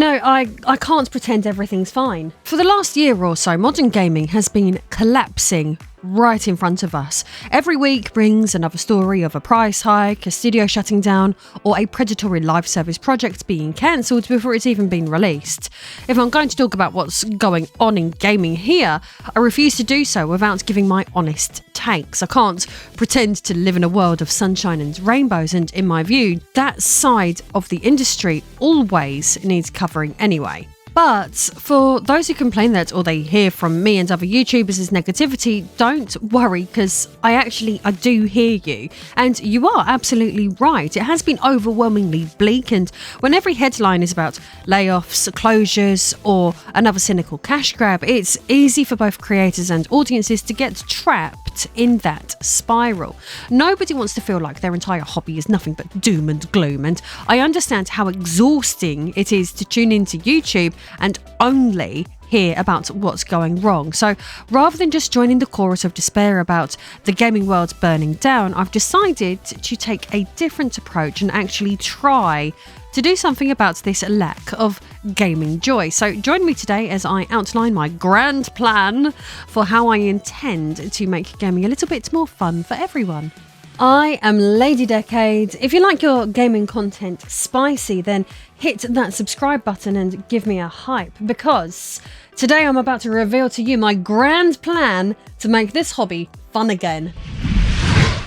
I can't pretend everything's fine. For the last year or so, modern gaming has been collapsing right in front of us. Every week brings another story of a price hike, a studio shutting down, or a predatory live service project being cancelled before it's even been released. If I'm going to talk about what's going on in gaming here, I refuse to do so without giving my honest takes. I can't pretend to live in a world of sunshine and rainbows, and in my view, that side of the industry always needs covering anyway. But for those who complain that all they hear from me and other YouTubers is negativity, don't worry, because I do hear you. And you are absolutely right. It has been overwhelmingly bleak, and when every headline is about layoffs, closures, or another cynical cash grab, it's easy for both creators and audiences to get trapped in that spiral. Nobody wants to feel like their entire hobby is nothing but doom and gloom, and I understand how exhausting it is to tune into YouTube and only hear about what's going wrong. So rather than just joining the chorus of despair about the gaming world burning down, I've decided to take a different approach and actually try to do something about this lack of gaming joy. So join me today as I outline my grand plan for how I intend to make gaming a little bit more fun for everyone. I am Lady Decade. If you like your gaming content spicy, then hit that subscribe button and give me a hype, because today I'm about to reveal to you my grand plan to make this hobby fun again.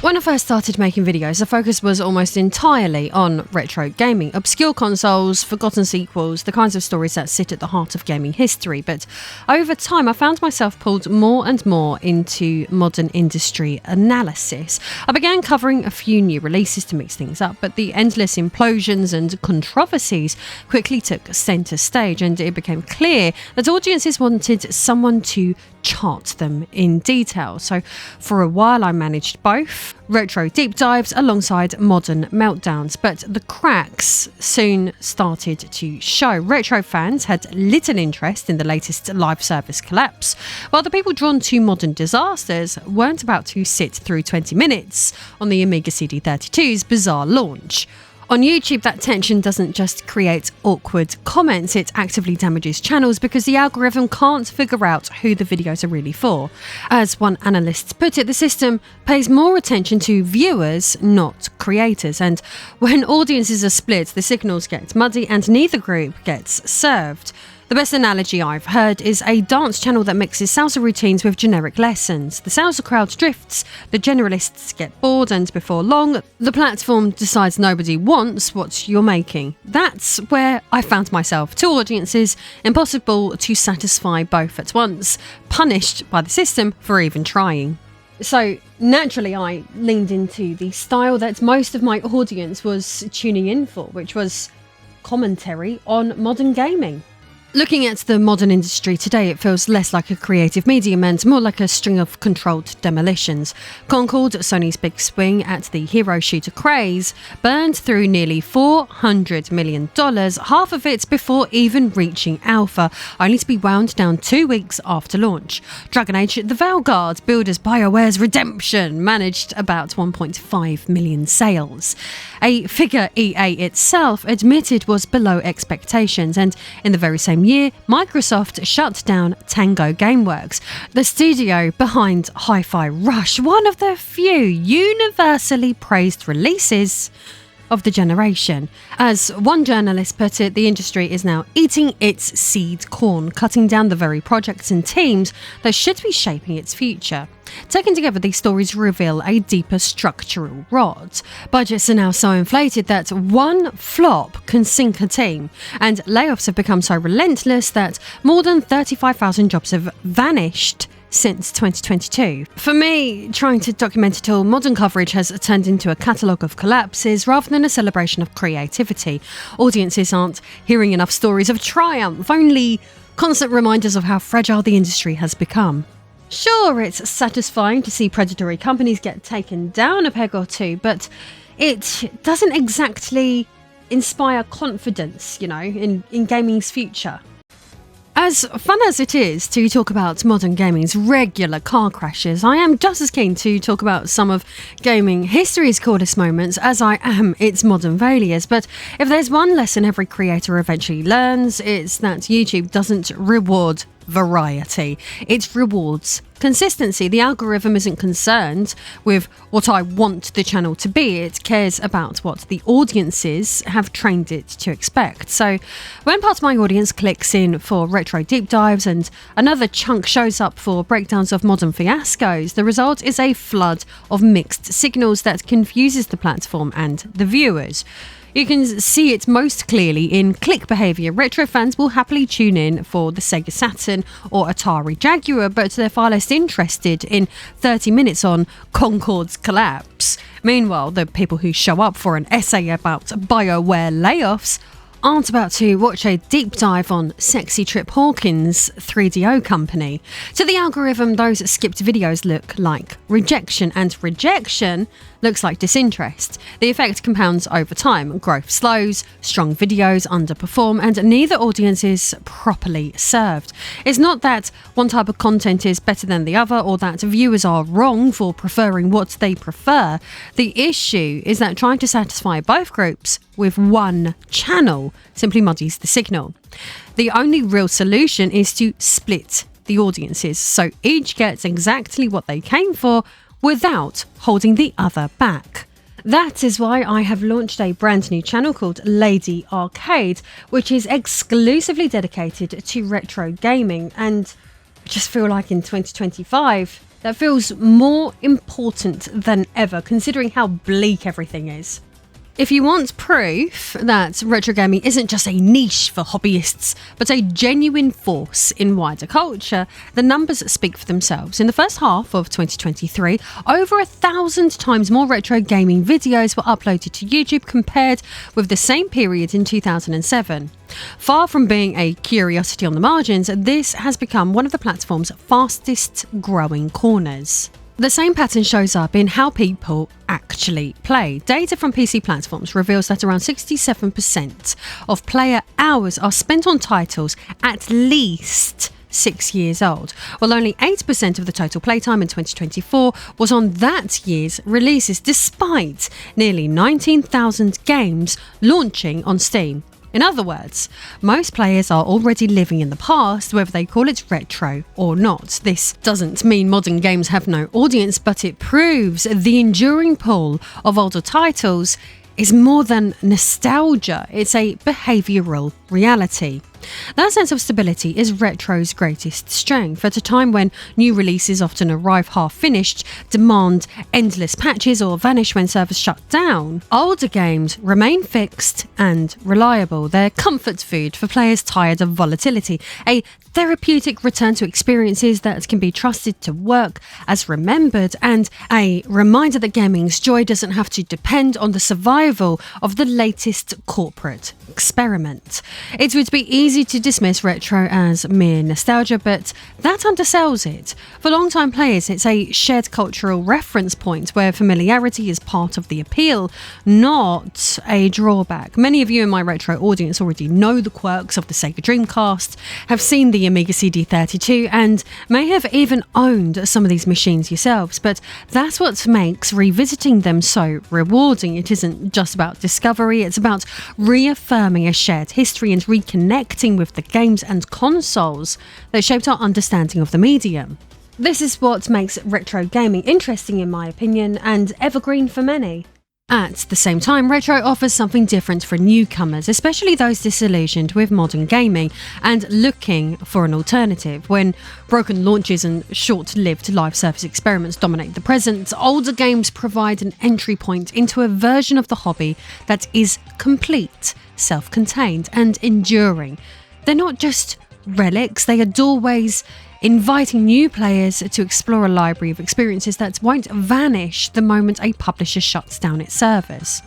When I first started making videos, the focus was almost entirely on retro gaming, obscure consoles, forgotten sequels, the kinds of stories that sit at the heart of gaming history. But over time, I found myself pulled more and more into modern industry analysis. I began covering a few new releases to mix things up, but the endless implosions and controversies quickly took centre stage, and it became clear that audiences wanted someone to chart them in detail. So for a while I managed both retro deep dives alongside modern meltdowns, but the cracks soon started to show. Retro fans had little interest in the latest live service collapse, while the people drawn to modern disasters weren't about to sit through 20 minutes on the Amiga CD32's bizarre launch. On YouTube, that tension doesn't just create awkward comments, it actively damages channels because the algorithm can't figure out who the videos are really for. As one analyst put it, the system pays more attention to viewers, not creators, and when audiences are split, the signals get muddy and neither group gets served. The best analogy I've heard is a dance channel that mixes salsa routines with generic lessons. The salsa crowd drifts, the generalists get bored, and before long, the platform decides nobody wants what you're making. That's where I found myself. Two audiences, impossible to satisfy both at once, punished by the system for even trying. So naturally, I leaned into the style that most of my audience was tuning in for, which was commentary on modern gaming. Looking at the modern industry today, it feels less like a creative medium and more like a string of controlled demolitions. Concord, Sony's big swing at the hero shooter craze, burned through nearly $400 million, half of it before even reaching alpha, only to be wound down 2 weeks after launch. Dragon Age: The Veilguard, builders BioWare's Redemption, managed about 1.5 million sales. A figure EA itself admitted was below expectations, and in the very same year, Microsoft shut down Tango Gameworks, the studio behind Hi-Fi Rush, one of the few universally praised releases of the generation. As one journalist put it, the industry is now eating its seed corn, cutting down the very projects and teams that should be shaping its future. Taken together, these stories reveal a deeper structural rot. Budgets are now so inflated that one flop can sink a team, and layoffs have become so relentless that more than 35,000 jobs have vanished since 2022. For me, trying to document it all, modern coverage has turned into a catalogue of collapses rather than a celebration of creativity. Audiences aren't hearing enough stories of triumph, only constant reminders of how fragile the industry has become. Sure, it's satisfying to see predatory companies get taken down a peg or two, but it doesn't exactly inspire confidence, in gaming's future. As fun as it is to talk about modern gaming's regular car crashes, I am just as keen to talk about some of gaming history's coolest moments as I am its modern failures. But if there's one lesson every creator eventually learns, it's that YouTube doesn't reward variety. It rewards consistency. The algorithm isn't concerned with what I want the channel to be. It cares about what the audiences have trained it to expect. So when part of my audience clicks in for retro deep dives and another chunk shows up for breakdowns of modern fiascos, the result is a flood of mixed signals that confuses the platform and the viewers. You can see it most clearly in click behaviour. Retro fans will happily tune in for the Sega Saturn or Atari Jaguar, but they're far less interested in 30 minutes on Concorde's collapse. Meanwhile, the people who show up for an essay about BioWare layoffs aren't about to watch a deep dive on sexy Trip Hawkins' 3DO company. To the algorithm, those skipped videos look like rejection, and rejection looks like disinterest. The effect compounds over time. Growth slows, strong videos underperform, and neither audience is properly served. It's not that one type of content is better than the other, or that viewers are wrong for preferring what they prefer. The issue is that trying to satisfy both groups with one channel simply muddies the signal. The only real solution is to split the audiences so each gets exactly what they came for without holding the other back. That is why I have launched a brand new channel called Lady Arcade, which is exclusively dedicated to retro gaming, and I just feel like in 2025 that feels more important than ever, considering how bleak everything is. If you want proof that retro gaming isn't just a niche for hobbyists, but a genuine force in wider culture, the numbers speak for themselves. In the first half of 2023, over 1,000 times more retro gaming videos were uploaded to YouTube compared with the same period in 2007. Far from being a curiosity on the margins, this has become one of the platform's fastest growing corners. The same pattern shows up in how people actually play. Data from PC platforms reveals that around 67% of player hours are spent on titles at least 6 years old, while only 8% of the total playtime in 2024 was on that year's releases, despite nearly 19,000 games launching on Steam. In other words, most players are already living in the past, whether they call it retro or not. This doesn't mean modern games have no audience, but it proves the enduring pull of older titles is more than nostalgia, it's a behavioural reality. That sense of stability is retro's greatest strength. At a time when new releases often arrive half-finished, demand endless patches, or vanish when servers shut down, older games remain fixed and reliable. They're comfort food for players tired of volatility, a therapeutic return to experiences that can be trusted to work as remembered, and a reminder that gaming's joy doesn't have to depend on the survival of the latest corporate experiment. It would be easy to dismiss retro as mere nostalgia, but that undersells it. For long-time players, it's a shared cultural reference point where familiarity is part of the appeal, not a drawback. Many of you in my retro audience already know the quirks of the Sega Dreamcast, have seen the Amiga CD32, and may have even owned some of these machines yourselves, but that's what makes revisiting them so rewarding. It isn't just about discovery, it's about reaffirming a shared history and reconnecting with the games and consoles that shaped our understanding of the medium. This is what makes retro gaming interesting in my opinion, and evergreen for many. At the same time, retro offers something different for newcomers, especially those disillusioned with modern gaming and looking for an alternative. When broken launches and short-lived live service experiments dominate the present, older games provide an entry point into a version of the hobby that is complete, self-contained, and enduring. They're not just relics, they are doorways inviting new players to explore a library of experiences that won't vanish the moment a publisher shuts down its servers.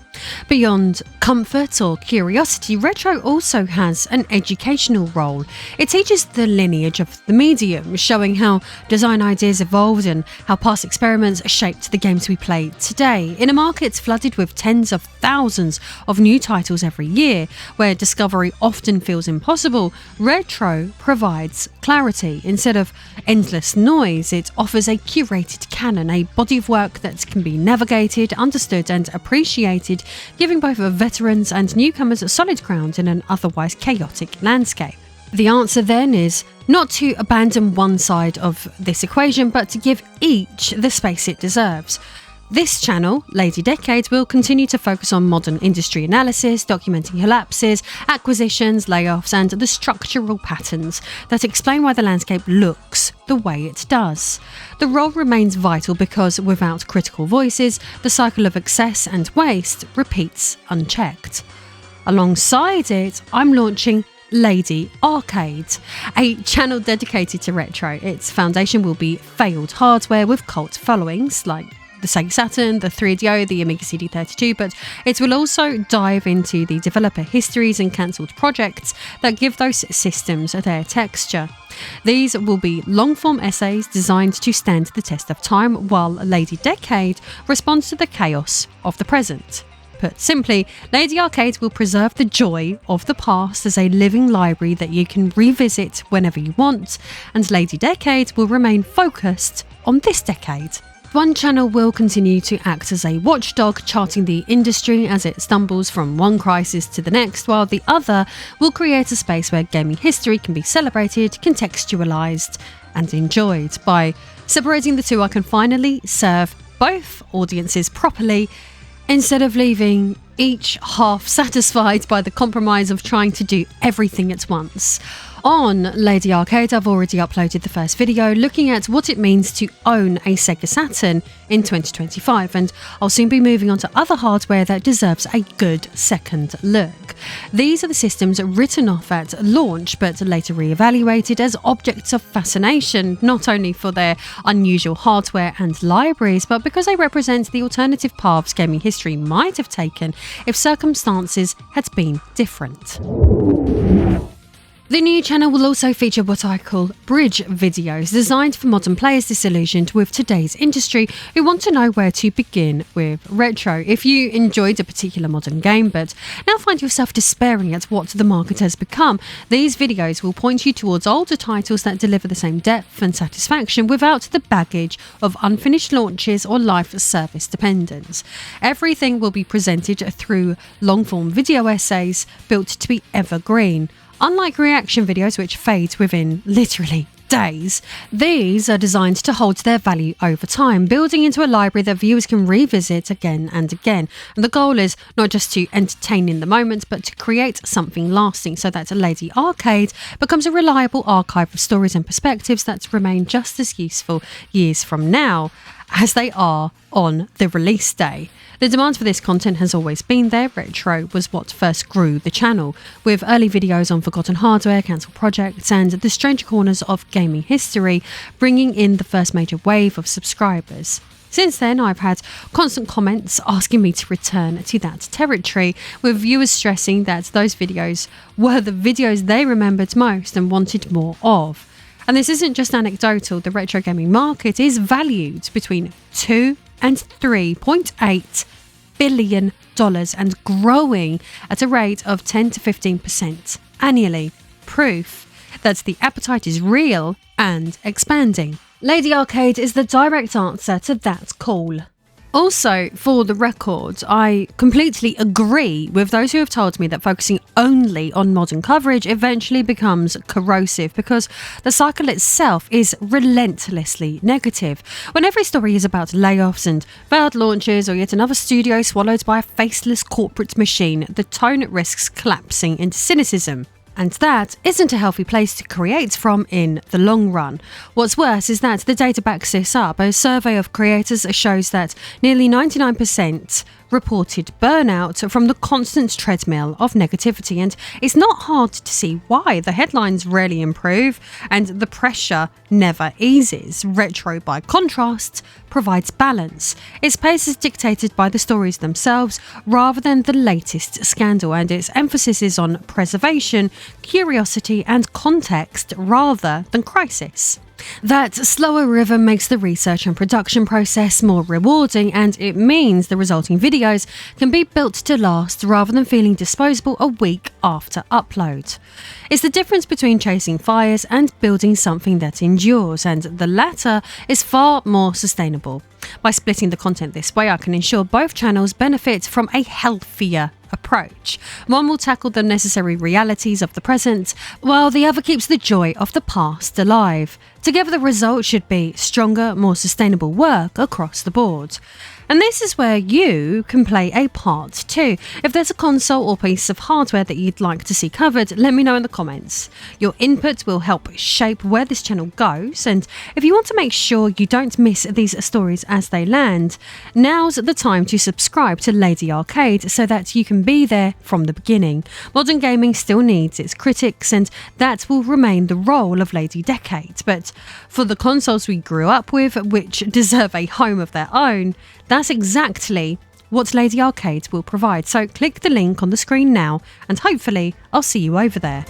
Beyond comfort or curiosity, Retro also has an educational role. It teaches the lineage of the medium, showing how design ideas evolved and how past experiments shaped the games we play today. In a market flooded with tens of thousands of new titles every year, where discovery often feels impossible, Retro provides clarity. Instead of endless noise, it offers a curated canon, a body of work that can be navigated, understood and appreciated, giving both veterans and newcomers solid ground in an otherwise chaotic landscape. The answer then is not to abandon one side of this equation, but to give each the space it deserves. This channel, Lady Decade, will continue to focus on modern industry analysis, documenting collapses, acquisitions, layoffs, and the structural patterns that explain why the landscape looks the way it does. The role remains vital because without critical voices, the cycle of excess and waste repeats unchecked. Alongside it, I'm launching Lady Arcade, a channel dedicated to retro. Its foundation will be failed hardware with cult followings like the Sega Saturn, the 3DO, the Amiga CD32, but it will also dive into the developer histories and cancelled projects that give those systems their texture. These will be long-form essays designed to stand the test of time, while Lady Decade responds to the chaos of the present. Put simply, Lady Arcade will preserve the joy of the past as a living library that you can revisit whenever you want, and Lady Decade will remain focused on this decade. One channel will continue to act as a watchdog, charting the industry as it stumbles from one crisis to the next, while the other will create a space where gaming history can be celebrated, contextualised and enjoyed. By separating the two, I can finally serve both audiences properly, instead of leaving each half satisfied by the compromise of trying to do everything at once. On Lady Arcade, I've already uploaded the first video looking at what it means to own a Sega Saturn in 2025, and I'll soon be moving on to other hardware that deserves a good second look. These are the systems written off at launch but later re-evaluated as objects of fascination, not only for their unusual hardware and libraries, but because they represent the alternative paths gaming history might have taken if circumstances had been different. The new channel will also feature what I call bridge videos, designed for modern players disillusioned with today's industry who want to know where to begin with retro. If you enjoyed a particular modern game but now find yourself despairing at what the market has become, these videos will point you towards older titles that deliver the same depth and satisfaction without the baggage of unfinished launches or life service dependence. Everything will be presented through long-form video essays built to be evergreen. Unlike reaction videos which fade within literally days, these are designed to hold their value over time, building into a library that viewers can revisit again and again. And the goal is not just to entertain in the moment, but to create something lasting so that Lady Arcade becomes a reliable archive of stories and perspectives that remain just as useful years from now as they are on the release day. The demand for this content has always been there. Retro was what first grew the channel, with early videos on forgotten hardware, cancelled projects, and the stranger corners of gaming history, bringing in the first major wave of subscribers. Since then, I've had constant comments asking me to return to that territory, with viewers stressing that those videos were the videos they remembered most and wanted more of. And this isn't just anecdotal. The retro gaming market is valued between $2 and $3.8 billion and growing at a rate of 10 to 15% annually. Proof that the appetite is real and expanding. Lady Arcade is the direct answer to that call. Also, for the record, I completely agree with those who have told me that focusing only on modern coverage eventually becomes corrosive because the cycle itself is relentlessly negative. When every story is about layoffs and failed launches or yet another studio swallowed by a faceless corporate machine, the tone risks collapsing into cynicism. And that isn't a healthy place to create from in the long run. What's worse is that the data backs this up. A survey of creators shows that nearly 99% reported burnout from the constant treadmill of negativity, and it's not hard to see why. The headlines rarely improve and the pressure never eases. Retro, by contrast, provides balance. Its pace is dictated by the stories themselves rather than the latest scandal, and its emphasis is on preservation, curiosity, and context rather than crisis. That slower rhythm makes the research and production process more rewarding, and it means the resulting videos can be built to last rather than feeling disposable a week after upload. It's the difference between chasing fires and building something that endures, and the latter is far more sustainable. By splitting the content this way, I can ensure both channels benefit from a healthier approach. One will tackle the necessary realities of the present, while the other keeps the joy of the past alive. Together, the result should be stronger, more sustainable work across the board. And this is where you can play a part too. If there's a console or piece of hardware that you'd like to see covered, let me know in the comments. Your input will help shape where this channel goes, and if you want to make sure you don't miss these stories as they land, now's the time to subscribe to Lady Arcade so that you can be there from the beginning. Modern gaming still needs its critics, and that will remain the role of Lady Decade. But for the consoles we grew up with, which deserve a home of their own, that's exactly what Lady Arcade will provide. So click the link on the screen now, and hopefully I'll see you over there.